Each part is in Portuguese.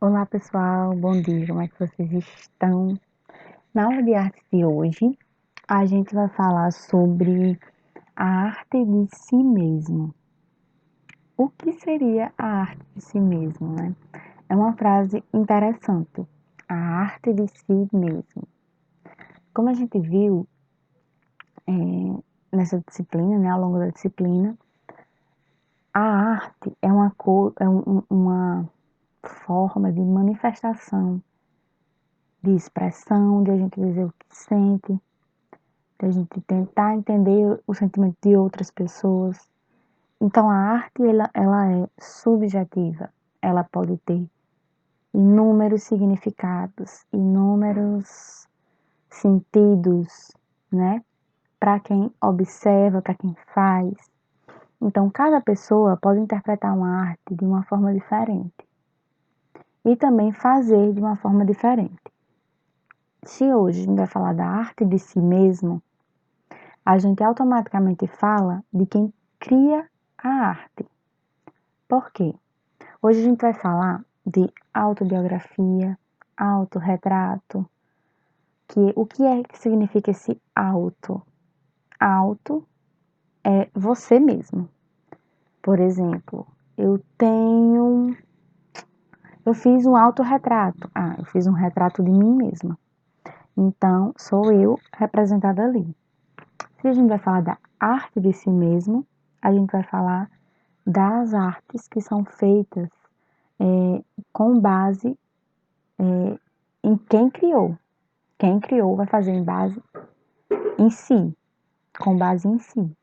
Olá pessoal, bom dia, como é que vocês estão? Na aula de arte de hoje, a gente vai falar sobre a arte de si mesmo. O que seria a arte de si mesmo, né? É uma frase interessante, a arte de si mesmo. Como a gente viu nessa disciplina, né, ao longo da disciplina, a arte é uma forma de manifestação, de expressão, de a gente dizer o que sente, de a gente tentar entender o sentimento de outras pessoas. Então a arte ela é subjetiva, ela pode ter inúmeros significados, inúmeros sentidos, né? Para quem observa, para quem faz. Então cada pessoa pode interpretar uma arte de uma forma diferente e também fazer de uma forma diferente. Se hoje a gente vai falar da arte de si mesmo, a gente automaticamente fala de quem cria a arte. Por quê? Hoje a gente vai falar de autobiografia, autorretrato, o que é que significa esse auto? Auto é você mesmo. Por exemplo, eu fiz um autorretrato. Eu fiz um retrato de mim mesma. Então, sou eu representada ali. Se a gente vai falar da arte de si mesmo, a gente vai falar das artes que são feitas com base em quem criou. Quem criou vai fazer em base em si, com base em si.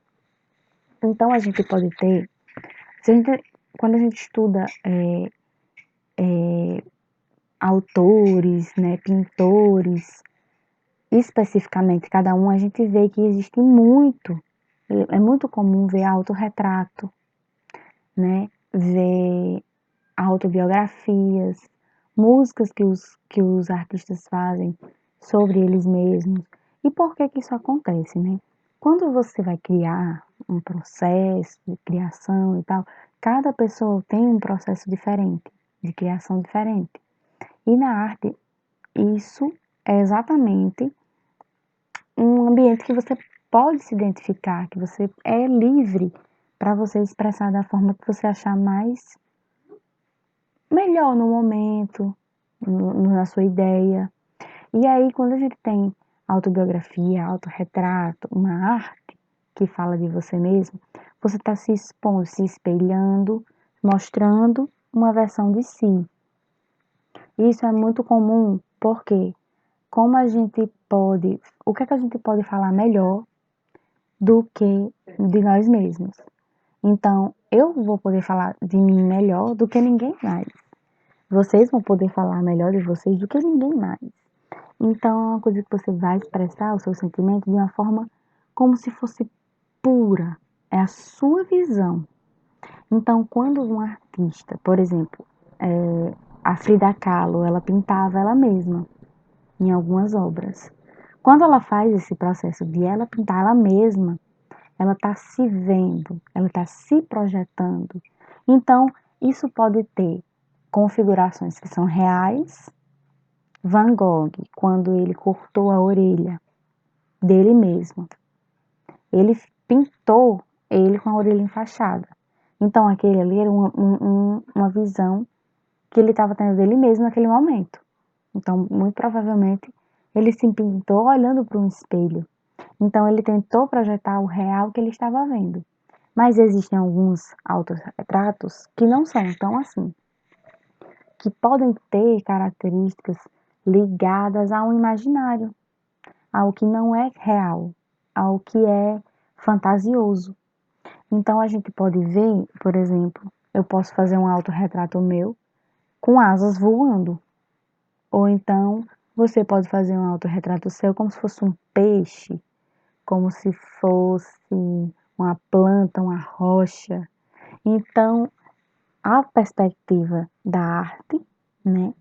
Então a gente pode ter, quando a gente estuda autores, né, pintores, especificamente cada um, a gente vê que existe muito, é muito comum ver autorretrato, né, ver autobiografias, músicas que os artistas fazem sobre eles mesmos. E por que que isso acontece, né? Quando você vai criar um processo de criação e tal, cada pessoa tem um processo diferente, de criação diferente. E na arte, isso é exatamente um ambiente que você pode se identificar, que você é livre para você expressar da forma que você achar mais melhor no momento, na sua ideia. E aí, quando a gente tem autobiografia, autorretrato, uma arte que fala de você mesmo, você está se expondo, se espelhando, mostrando uma versão de si. Isso é muito comum porque o que é que a gente pode falar melhor do que de nós mesmos? Então, eu vou poder falar de mim melhor do que ninguém mais. Vocês vão poder falar melhor de vocês do que ninguém mais. Então, é uma coisa que você vai expressar o seu sentimento de uma forma como se fosse pura. É a sua visão. Então, quando um artista, por exemplo, a Frida Kahlo, ela pintava ela mesma em algumas obras. Quando ela faz esse processo de ela pintar ela mesma, ela está se vendo, ela está se projetando. Então, isso pode ter configurações que são reais. Van Gogh, quando ele cortou a orelha dele mesmo, ele pintou ele com a orelha enfaixada. Então, aquele ali era uma visão que ele estava tendo dele mesmo naquele momento. Então, muito provavelmente, ele se pintou olhando para um espelho. Então, ele tentou projetar o real que ele estava vendo. Mas existem alguns autorretratos que não são tão assim, que podem ter características ligadas a um imaginário, ao que não é real, ao que é fantasioso. Então a gente pode ver, por exemplo, eu posso fazer um autorretrato meu com asas voando. Ou então você pode fazer um autorretrato seu como se fosse um peixe, como se fosse uma planta, uma rocha. Então, a perspectiva da arte, né,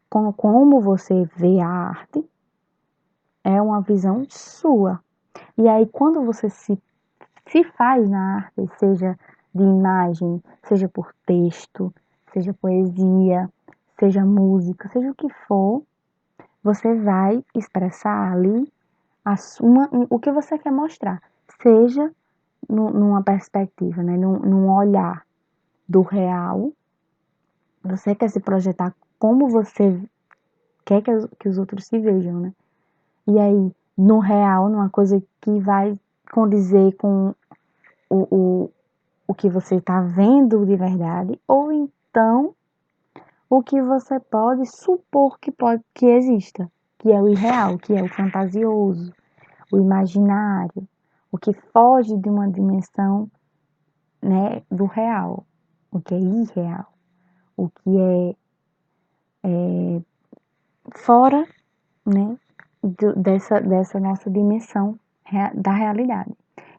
como você vê a arte, é uma visão sua. E aí, quando você se faz na arte, seja de imagem, seja por texto, seja poesia, seja música, seja o que for, você vai expressar ali o que você quer mostrar, seja numa perspectiva, né, num olhar do real, você quer se projetar como você quer que os outros se vejam, né? E aí, no real, numa coisa que vai condizer com o, o, o que você está vendo de verdade, ou então o que você pode supor que exista, que é o irreal, que é o fantasioso, o imaginário, o que foge de uma dimensão, né, do real, o que é irreal, o que é fora, né, dessa nossa dimensão da realidade.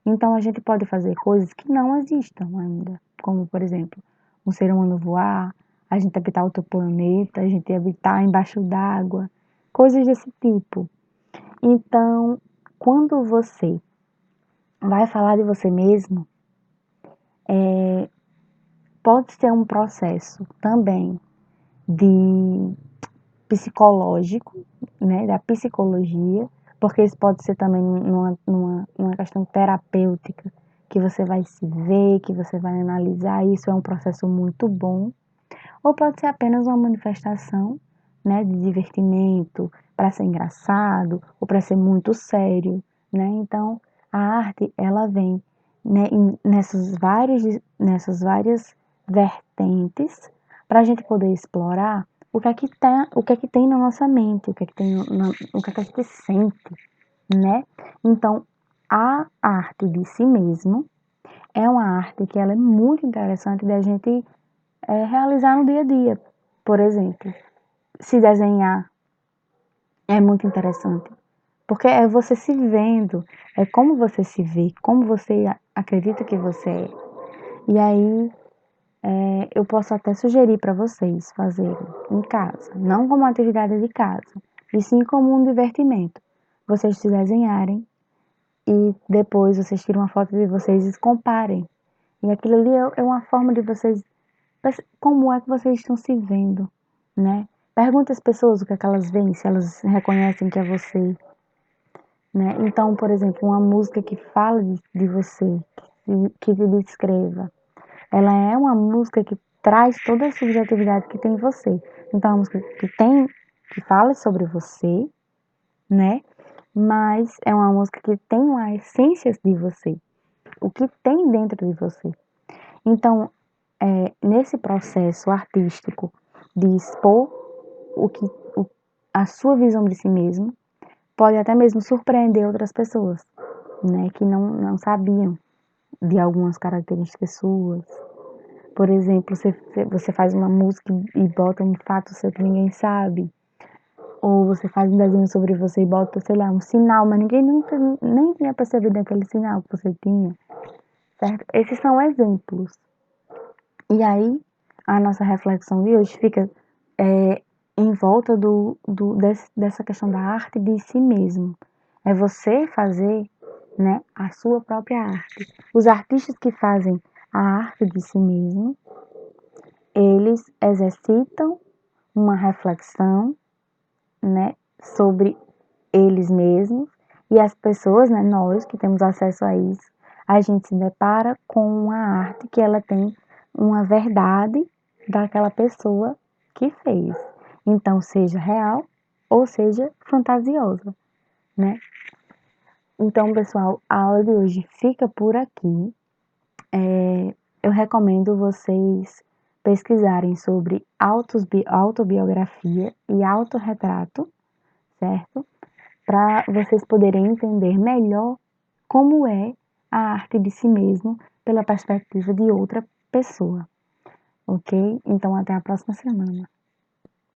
Então a gente pode fazer coisas que não existam ainda, como por exemplo, um ser humano voar, a gente habitar outro planeta, a gente habitar embaixo d'água, coisas desse tipo. Então, quando você vai falar de você mesmo, pode ser um processo também de psicológico, né, da psicologia, porque isso pode ser também numa questão terapêutica, que você vai se ver, que você vai analisar, isso é um processo muito bom, ou pode ser apenas uma manifestação, né, de divertimento, para ser engraçado, ou para ser muito sério, né, então a arte, ela vem, né, nessas várias vertentes, para a gente poder explorar o que é que tem na nossa mente, o que é que tem o que é que a gente sente, né? Então, a arte de si mesmo é uma arte que ela é muito interessante da gente realizar no dia a dia. Por exemplo, se desenhar é muito interessante, porque é você se vendo, é como você se vê, como você acredita que você é. E aí, eu posso até sugerir para vocês fazerem em casa, não como atividade de casa, e sim como um divertimento. Vocês se desenharem e depois vocês tiram uma foto de vocês e comparem. E aquilo ali é uma forma de vocês, como é que vocês estão se vendo, né? Pergunte às pessoas o que é que elas veem, se elas reconhecem que é você, né? Então, por exemplo, uma música que fala de você, que te descreva, ela é uma música que traz toda a subjetividade que tem em você. Então, é uma música que fala sobre você, né? Mas é uma música que tem uma essência de você, o que tem dentro de você. Então, nesse processo artístico de expor o que, o, a sua visão de si mesmo, pode até mesmo surpreender outras pessoas, né? Que não sabiam de algumas características suas. Por exemplo, você faz uma música e bota um fato seu que ninguém sabe. Ou você faz um desenho sobre você e bota, sei lá, um sinal, mas ninguém nunca nem tinha percebido aquele sinal que você tinha, certo? Esses são exemplos. E aí, a nossa reflexão de hoje fica em volta dessa questão da arte de si mesmo. É você fazer, né, a sua própria arte. Os artistas que fazem a arte de si mesmo, eles exercitam uma reflexão, né, sobre eles mesmos e as pessoas, né, nós que temos acesso a isso, a gente se depara com uma arte que ela tem uma verdade daquela pessoa que fez. Então, seja real ou seja fantasiosa, né? Então, pessoal, a aula de hoje fica por aqui. Eu recomendo vocês pesquisarem sobre autobiografia e autorretrato, certo? Para vocês poderem entender melhor como é a arte de si mesmo pela perspectiva de outra pessoa, ok? Então, até a próxima semana.